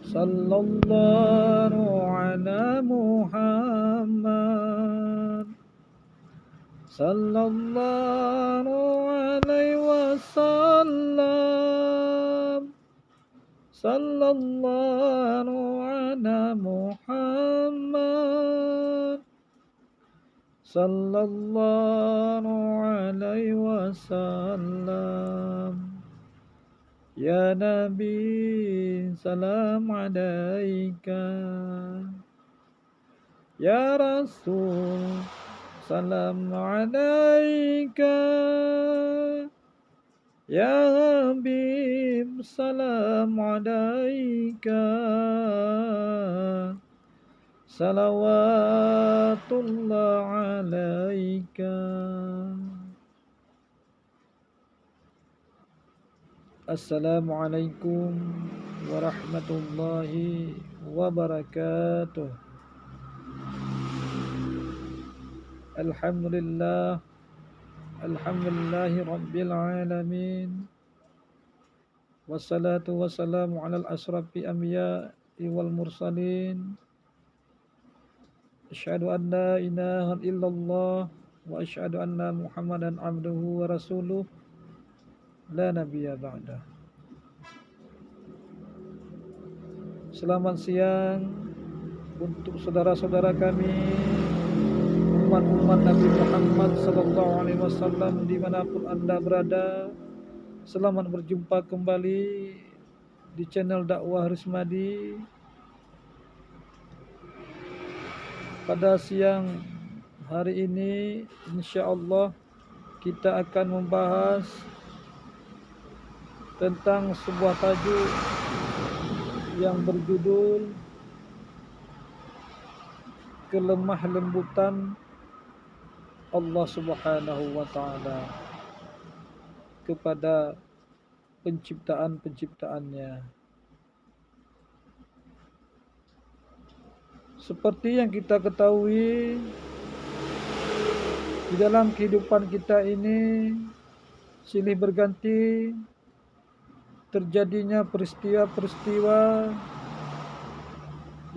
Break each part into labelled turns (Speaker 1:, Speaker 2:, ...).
Speaker 1: Sallallahu ala Muhammad. Sallallahu alaihi wasallam. Sallallahu ala Muhammad. Sallallahu alaihi wasallam. Ya Nabi, salam alaika. Ya Rasul, salam alaika. Ya Habib, salam alaika. Salawatullah alaika. Assalamualaikum warahmatullahi wabarakatuh. Alhamdulillah. Alhamdulillahi rabbil alamin. Wassalatu wassalamu ala al-asrafi anbiya'i wal mursalin. Asyhadu an la ilaha illallah wa asyhadu anna Muhammadan abduhu wa rasuluh. La nabiyya ba'dah. Selamat siang untuk saudara-saudara kami umat-umat Nabi Muhammad sallallahu alaihi wasallam dimanapun Anda berada. Selamat berjumpa kembali di channel dakwah Rismadi. Pada siang hari ini insya-Allah kita akan membahas tentang sebuah tajuk yang berjudul kelemah lembutan Allah Subhanahu wa taala kepada penciptaan-penciptaannya. Seperti yang kita ketahui, di dalam kehidupan kita ini silih berganti terjadinya peristiwa-peristiwa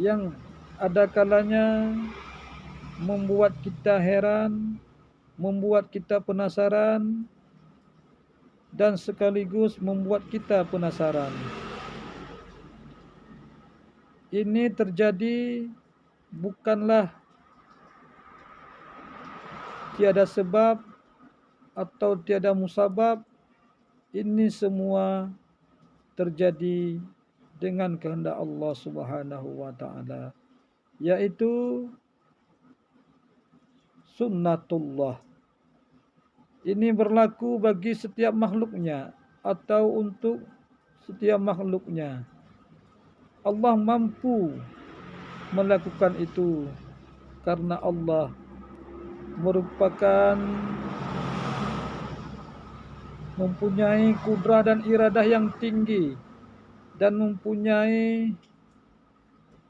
Speaker 1: yang ada kalanya membuat kita heran, membuat kita penasaran, dan sekaligus membuat kita penasaran. Ini terjadi bukanlah tiada sebab atau tiada musabab. Ini semua terjadi dengan kehendak Allah Subhanahu wa taala, yaitu sunnatullah. Ini berlaku bagi setiap makhluknya atau untuk setiap makhluknya. Allah mampu melakukan itu karena Allah merupakan mempunyai kudrah dan iradah yang tinggi dan mempunyai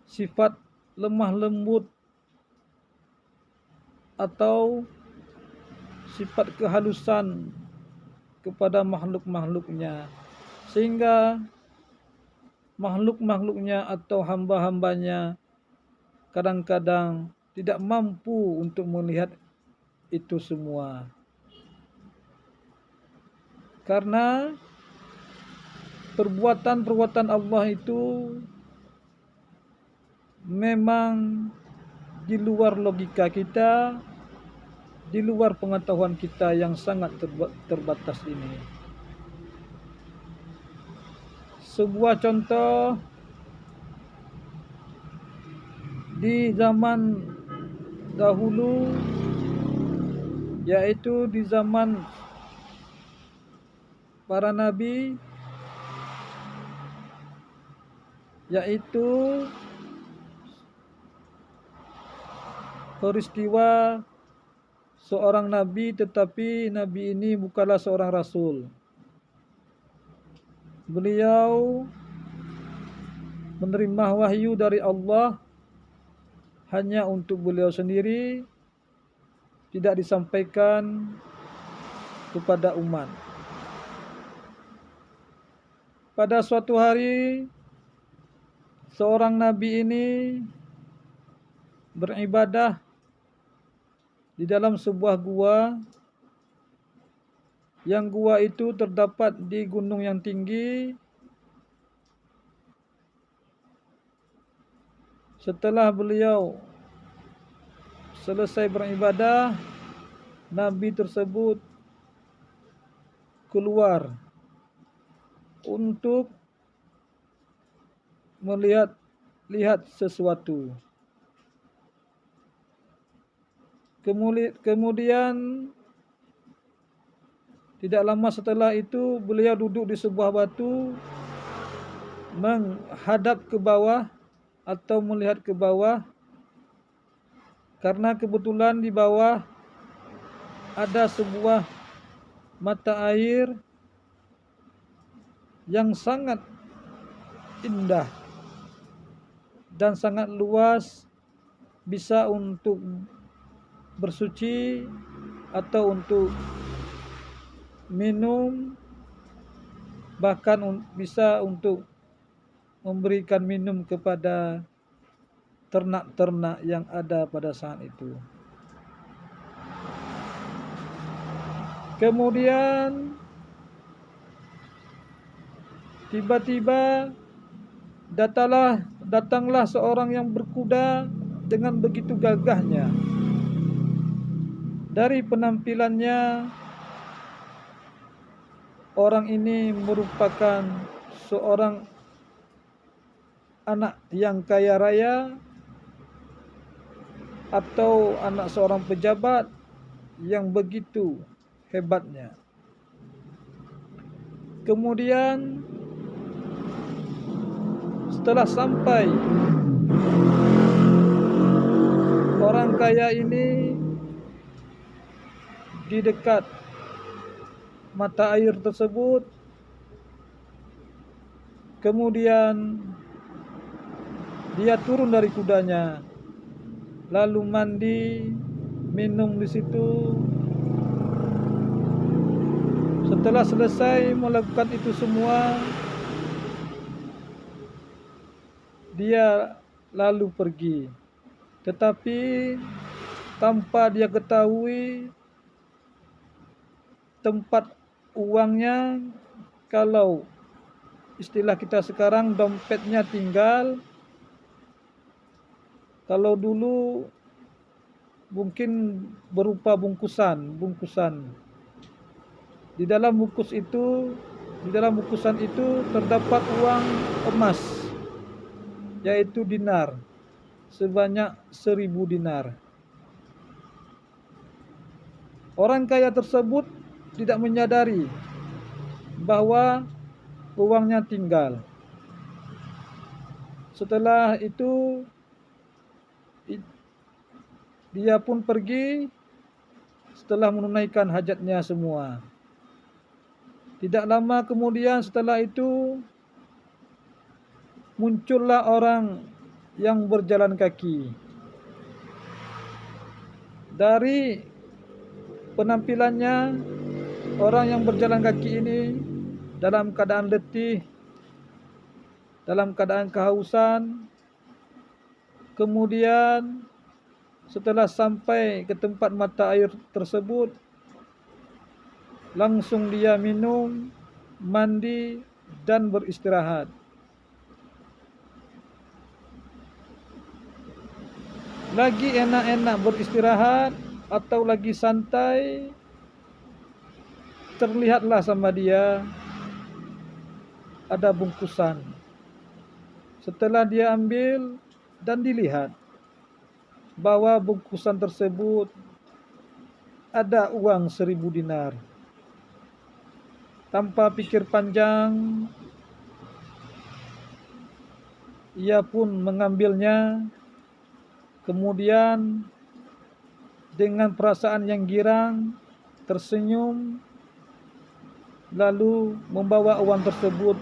Speaker 1: sifat lemah lembut atau sifat kehalusan kepada makhluk-makhluknya, sehingga makhluk-makhluknya atau hamba-hambanya kadang-kadang tidak mampu untuk melihat itu semua. Karena perbuatan-perbuatan Allah itu memang di luar logika kita, di luar pengetahuan kita yang sangat terbatas ini. Sebuah contoh, di zaman dahulu, yaitu di zaman para nabi, yaitu peristiwa seorang nabi, tetapi nabi ini bukanlah seorang rasul. Beliau menerima wahyu dari Allah hanya untuk beliau sendiri, tidak disampaikan kepada umat. Pada suatu hari seorang nabi ini beribadah di dalam sebuah gua, yang gua itu terdapat di gunung yang tinggi. Setelah beliau selesai beribadah, nabi tersebut keluar untuk melihat sesuatu. Kemudian tidak lama setelah itu beliau duduk di sebuah batu, menghadap ke bawah atau melihat ke bawah, karena kebetulan di bawah ada sebuah mata air yang sangat indah dan sangat luas, bisa untuk bersuci atau untuk minum, bahkan bisa untuk memberikan minum kepada ternak-ternak yang ada pada saat itu. Kemudian tiba-tiba datanglah seorang yang berkuda dengan begitu gagahnya. Dari penampilannya, orang ini merupakan seorang anak yang kaya raya atau anak seorang pejabat yang begitu hebatnya. Kemudian setelah sampai, orang kaya ini di dekat mata air tersebut. Kemudian dia turun dari kudanya, lalu mandi, minum di situ. Setelah selesai melakukan itu semua, dia lalu pergi. Tetapi tanpa dia ketahui, tempat uangnya, kalau istilah kita sekarang dompetnya tinggal. Kalau dulu mungkin berupa bungkusan. Di dalam bungkusan itu terdapat uang emas, yaitu dinar, sebanyak 1000 dinar. Orang kaya tersebut tidak menyadari bahwa uangnya tinggal. Setelah itu dia pun pergi setelah menunaikan hajatnya semua. Tidak lama kemudian setelah itu muncullah orang yang berjalan kaki. Dari penampilannya, orang yang berjalan kaki ini dalam keadaan letih, dalam keadaan kehausan. Kemudian setelah sampai ke tempat mata air tersebut, langsung dia minum, mandi, dan beristirahat. Lagi enak-enak beristirahat atau lagi santai, terlihatlah sama dia ada bungkusan. Setelah dia ambil dan dilihat bahwa bungkusan tersebut ada uang 1000 dinar. Tanpa pikir panjang, ia pun mengambilnya. Kemudian dengan perasaan yang girang, tersenyum, lalu membawa uang tersebut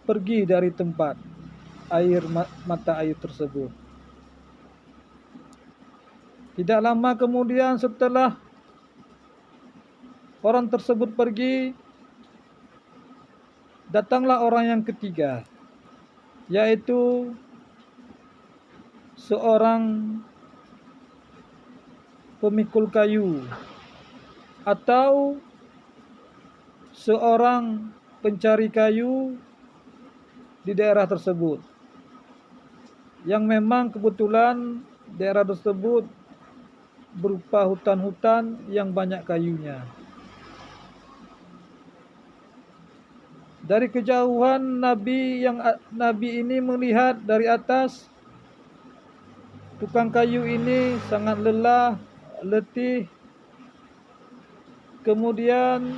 Speaker 1: pergi dari tempat mata air tersebut. Tidak lama kemudian setelah orang tersebut pergi, datanglah orang yang ketiga. yaitu seorang pemikul kayu atau seorang pencari kayu di daerah tersebut, yang memang kebetulan daerah tersebut berupa hutan-hutan yang banyak kayunya. Dari kejauhan Nabi ini melihat dari atas, tukang kayu ini sangat lelah, letih. Kemudian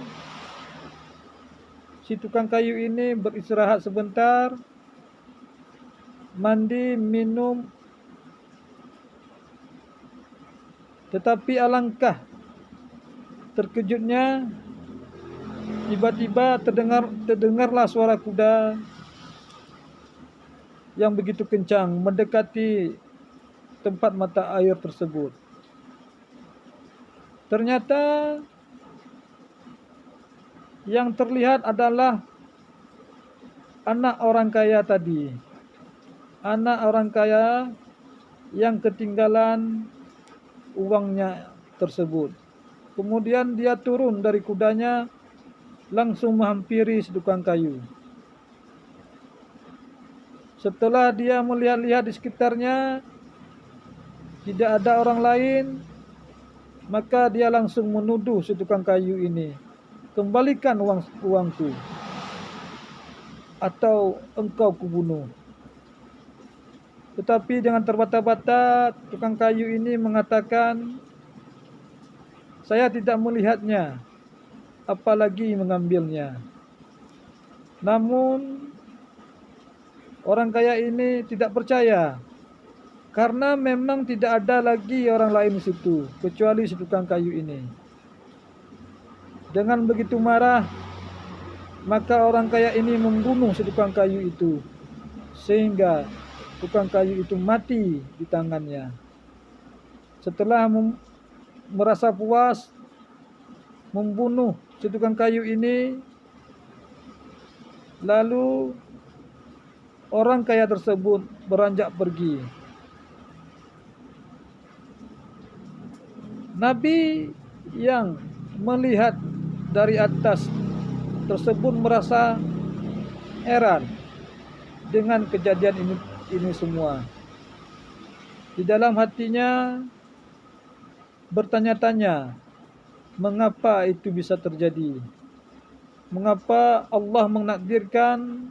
Speaker 1: si tukang kayu ini beristirahat sebentar, mandi, minum. Tetapi alangkah terkejutnya, tiba-tiba terdengarlah suara kuda yang begitu kencang mendekati tempat mata air tersebut. Ternyata yang terlihat adalah anak orang kaya tadi. Anak orang kaya yang ketinggalan uangnya tersebut. Kemudian dia turun dari kudanya, langsung menghampiri si tukang kayu. Setelah dia melihat-lihat di sekitarnya, tidak ada orang lain, maka dia langsung menuduh si tukang kayu ini, "Kembalikan uangku, atau engkau kubunuh." Tetapi dengan terbata-bata, tukang kayu ini mengatakan, "Saya tidak melihatnya, apalagi mengambilnya." Namun orang kaya ini tidak percaya, karena memang tidak ada lagi orang lain di situ kecuali si tukang kayu ini. Dengan begitu marah, maka orang kaya ini membunuh si tukang kayu itu, sehingga tukang kayu itu mati di tangannya. Setelah merasa puas membunuh si tukang kayu ini, lalu orang kaya tersebut beranjak pergi. Nabi yang melihat dari atas tersebut merasa heran dengan kejadian ini semua. Di dalam hatinya bertanya-tanya, mengapa itu bisa terjadi? Mengapa Allah menakdirkan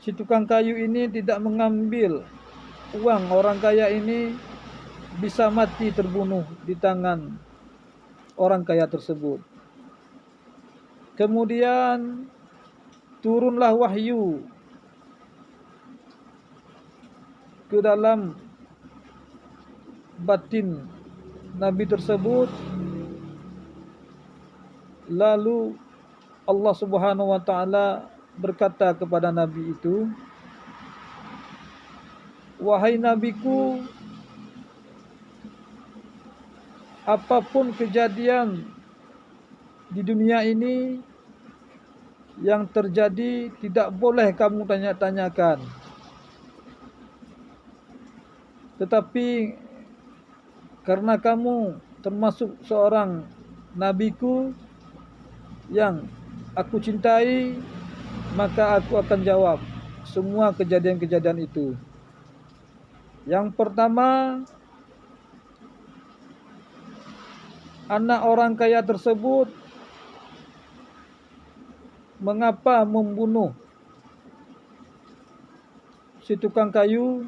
Speaker 1: si tukang kayu ini tidak mengambil uang orang kaya ini, bisa mati terbunuh di tangan orang kaya tersebut. Kemudian turunlah wahyu ke dalam batin Nabi tersebut. Lalu Allah Subhanahu wa taala berkata kepada Nabi itu, "Wahai Nabiku, apapun kejadian di dunia ini yang terjadi, tidak boleh kamu tanya-tanyakan. Tetapi karena kamu termasuk seorang nabiku yang aku cintai, maka aku akan jawab semua kejadian-kejadian itu. Yang pertama, anak orang kaya tersebut mengapa membunuh si tukang kayu?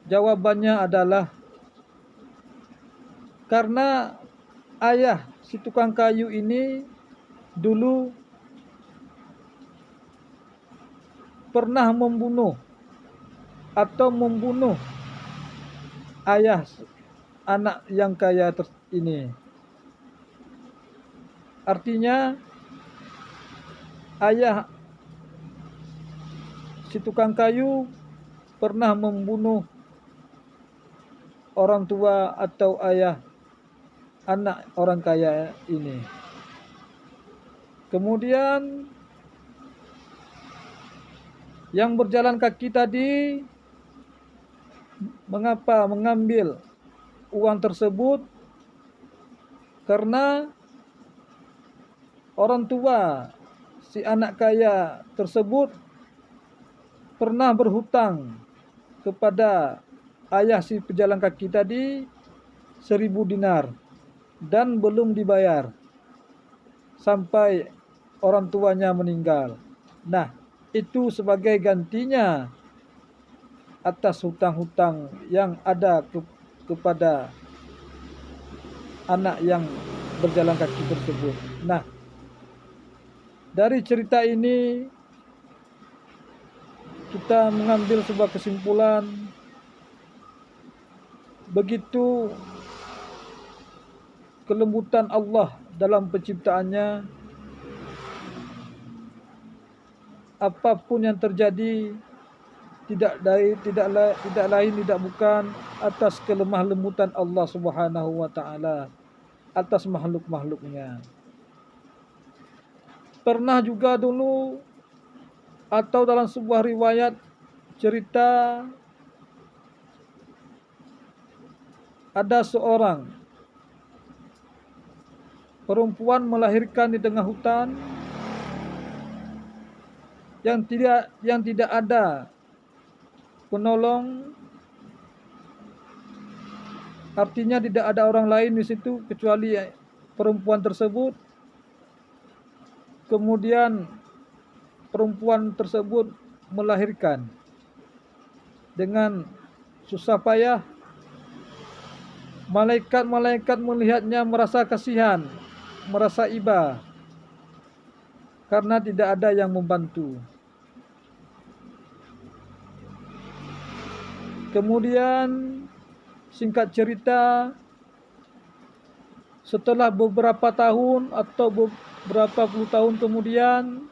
Speaker 1: Jawabannya adalah karena ayah si tukang kayu ini dulu pernah membunuh ayah anak yang kaya ini. Artinya ayah si tukang kayu pernah membunuh orang tua atau ayah anak orang kaya ini. Kemudian Yang berjalan kaki tadi, mengapa mengambil uang tersebut? Karena orang tua si anak kaya tersebut pernah berhutang kepada ayah si pejalan kaki tadi 1.000 dinar dan belum dibayar sampai orang tuanya meninggal. Nah, itu sebagai gantinya atas hutang-hutang yang ada kepada anak yang berjalan kaki tersebut. Nah, dari cerita ini kita mengambil sebuah kesimpulan, begitu kelembutan Allah dalam penciptaannya, apapun yang terjadi tidak lain tidak bukan atas kelemah lembutan Allah Subhanahu wa taala atas makhluk-makhluknya. Pernah juga dulu atau dalam sebuah riwayat cerita, ada seorang perempuan melahirkan di tengah hutan yang tidak ada penolong, artinya tidak ada orang lain di situ kecuali perempuan tersebut. Kemudian perempuan tersebut melahirkan dengan susah payah. Malaikat-malaikat melihatnya merasa kasihan, merasa iba, karena tidak ada yang membantu. Kemudian singkat cerita, setelah beberapa tahun atau beberapa puluh tahun kemudian,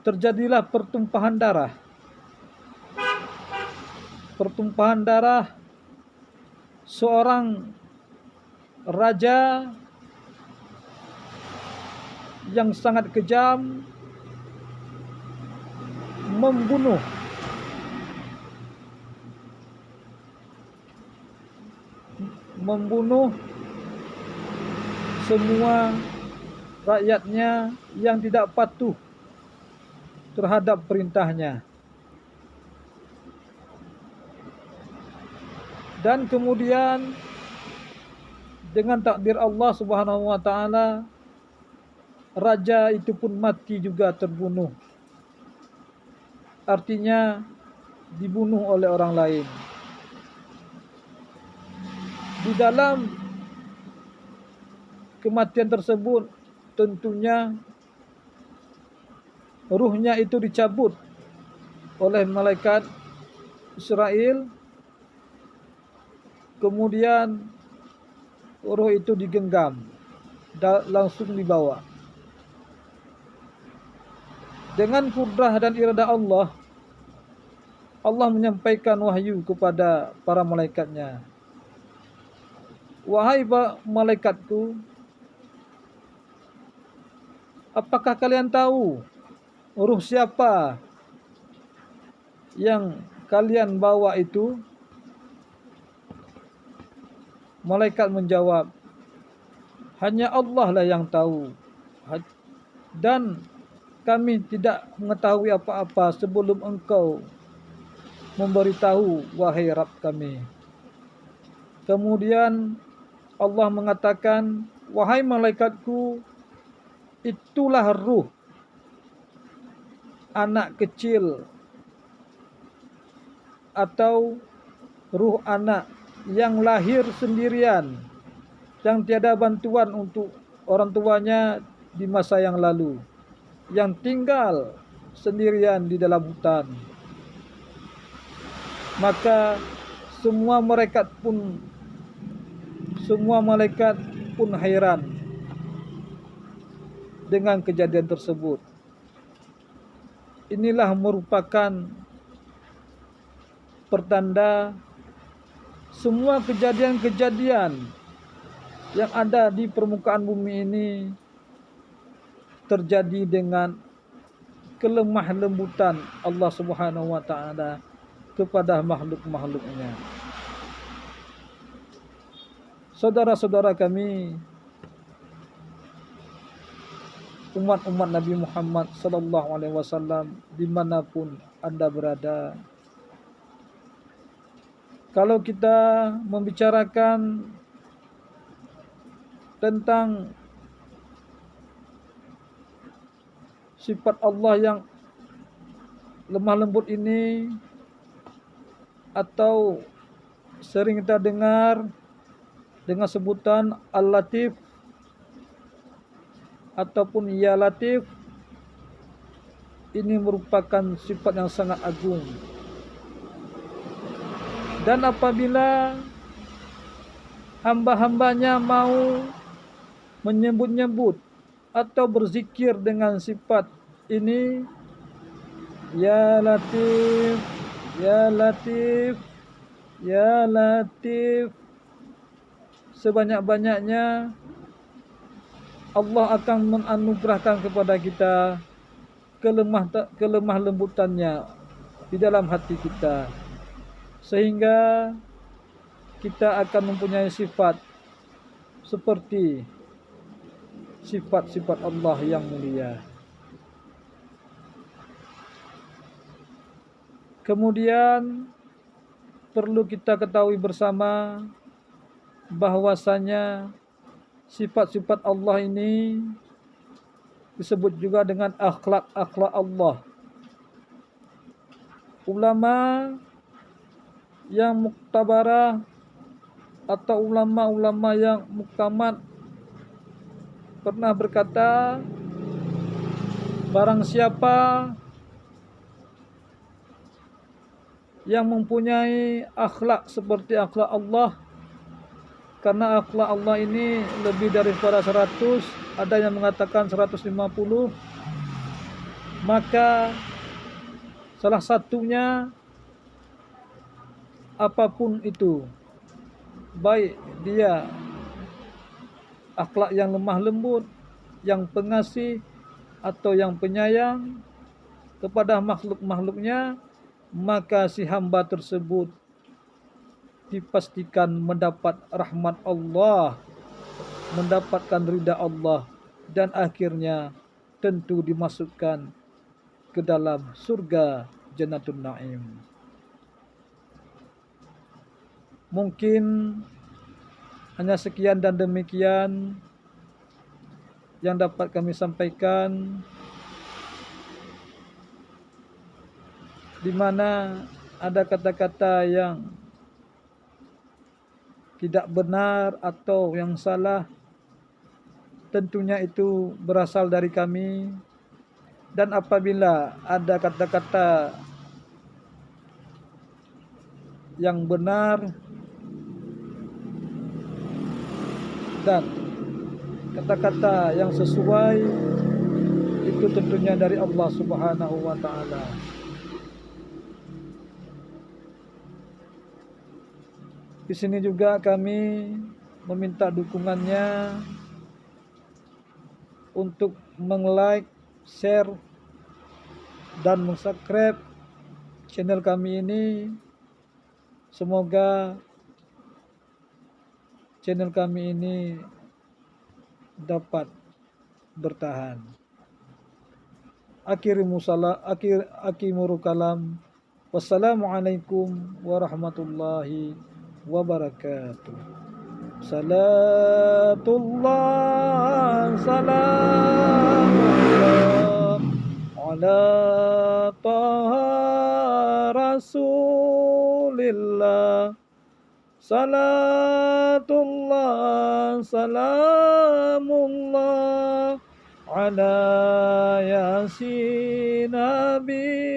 Speaker 1: terjadilah pertumpahan darah. Pertumpahan darah seorang raja yang sangat kejam membunuh semua rakyatnya yang tidak patuh terhadap perintahnya. Dan kemudian dengan takdir Allah Subhanahu wa taala, raja itu pun mati juga, terbunuh. Artinya dibunuh oleh orang lain. Di dalam kematian tersebut tentunya ruhnya itu dicabut oleh malaikat Israel. Kemudian roh itu digenggam dan langsung dibawa. Dengan kudrah dan iradah Allah, Allah menyampaikan wahyu kepada para malaikatnya. Wahai malaikatku, apakah kalian tahu ruh siapa yang kalian bawa itu? Malaikat menjawab, hanya Allah lah yang tahu, dan kami tidak mengetahui apa-apa sebelum engkau memberitahu, wahai Rabb kami. Kemudian Allah mengatakan, wahai malaikatku, itulah ruh anak kecil atau ruh anak yang lahir sendirian, yang tiada bantuan untuk orang tuanya di masa yang lalu, yang tinggal sendirian di dalam hutan. Maka semua malaikat pun heran dengan kejadian tersebut. Inilah merupakan pertanda semua kejadian-kejadian yang ada di permukaan bumi ini terjadi dengan kelemah lembutan Allah Subhanahu wa taala kepada makhluk-makhluknya. Saudara-saudara kami, umat-umat Nabi Muhammad sallallahu alaihi wasallam dimanapun Anda berada, kalau kita membicarakan tentang sifat Allah yang lemah lembut ini, atau sering kita dengar dengan sebutan Al-Latif ataupun Ya Latif, ini merupakan sifat yang sangat agung. Dan apabila hamba-hambanya mau menyebut-nyebut atau berzikir dengan sifat ini, Ya Latif, Ya Latif, Ya Latif, sebanyak-banyaknya, Allah akan menganugerahkan kepada kita kelemah lembutannya di dalam hati kita, sehingga kita akan mempunyai sifat seperti sifat-sifat Allah yang mulia. Kemudian perlu kita ketahui bersama bahwasanya sifat-sifat Allah ini disebut juga dengan akhlak-akhlak Allah. Ulama yang muktabarah atau ulama-ulama yang muktamad pernah berkata, barang siapa yang mempunyai akhlak seperti akhlak Allah, karena akhlak Allah ini lebih daripada 100, ada yang mengatakan 150, maka salah satunya apapun itu, baik dia akhlak yang lemah lembut, yang pengasih, atau yang penyayang kepada makhluk-makhluknya, maka si hamba tersebut dipastikan mendapat rahmat Allah, mendapatkan ridha Allah, dan akhirnya tentu dimasukkan ke dalam surga Jannatul Naim. Mungkin hanya sekian dan demikian yang dapat kami sampaikan, di mana ada kata-kata yang tidak benar atau yang salah, tentunya itu berasal dari kami. Dan apabila ada kata-kata yang benar dan kata-kata yang sesuai, itu tentunya dari Allah Subhanahu wa taala. Di sini juga kami meminta dukungannya untuk meng-like, share, dan subscribe channel kami ini. Semoga channel kami ini dapat bertahan. Akhirul kalam. Wassalamualaikum warahmatullahi wabarakatuh. Salatullah, salamullah ala taha rasulillah. Salatullah, salamullah ala yasin habibillah.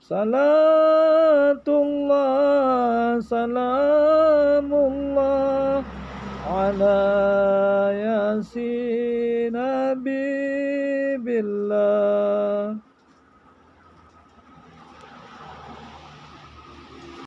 Speaker 1: Salatullah, salamullah ala yasin habibillah.